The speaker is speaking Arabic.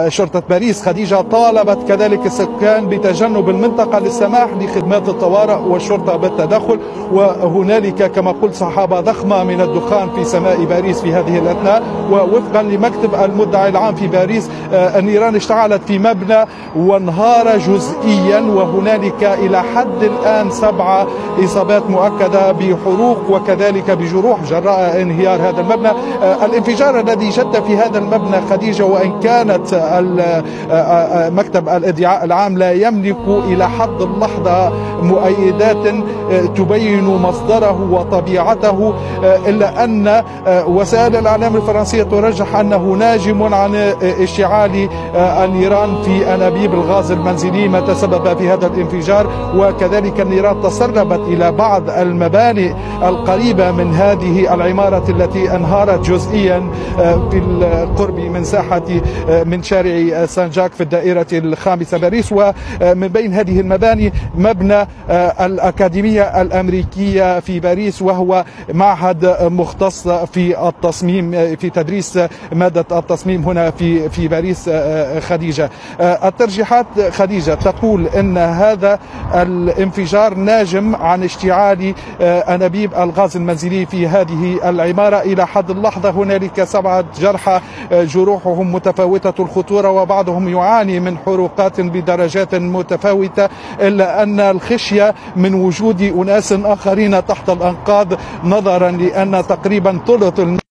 شرطة باريس خديجة طالبت كذلك السكان بتجنب المنطقة للسماح لخدمات الطوارئ والشرطة بالتدخل. وهنالك كما قلت سحابة ضخمة من الدخان في سماء باريس في هذه الأثناء. ووفقا لمكتب المدعي العام في باريس النيران اشتعلت في مبنى وانهار جزئيا، وهنالك إلى حد الآن 7 إصابات مؤكدة بحروق وكذلك بجروح جراء انهيار هذا المبنى. الانفجار الذي جد في هذا المبنى خديجة، وإن كانت مكتب الادعاء العام لا يملك إلى حد اللحظة مؤيدات تبين مصدره وطبيعته، إلا أن وسائل الإعلام الفرنسية ترجح أنه ناجم عن اشتعال النيران في أنابيب الغاز المنزلي ما تسبب في هذا الانفجار. وكذلك النيران تسربت إلى بعض المباني القريبة من هذه العمارة التي انهارت جزئيا في القرب من ساحة من شارع سان جاك في الدائرة الخامسة باريس. ومن بين هذه المباني مبنى الأكاديمية الأمريكية في باريس، وهو معهد مختص في التصميم في تدريس مادة التصميم هنا في باريس. خديجة الترجيحات خديجة تقول أن هذا الانفجار ناجم عن اشتعال أنابيب الغاز المنزلي في هذه العمارة. إلى حد اللحظة هنالك 7 جرحى جروحهم متفاوتة الخطورة، وبعضهم يعاني من حروقات بدرجات متفاوتة، إلا أن الخشية من وجود أناس آخرين تحت الأنقاض نظرا لأن تقريبا ثلث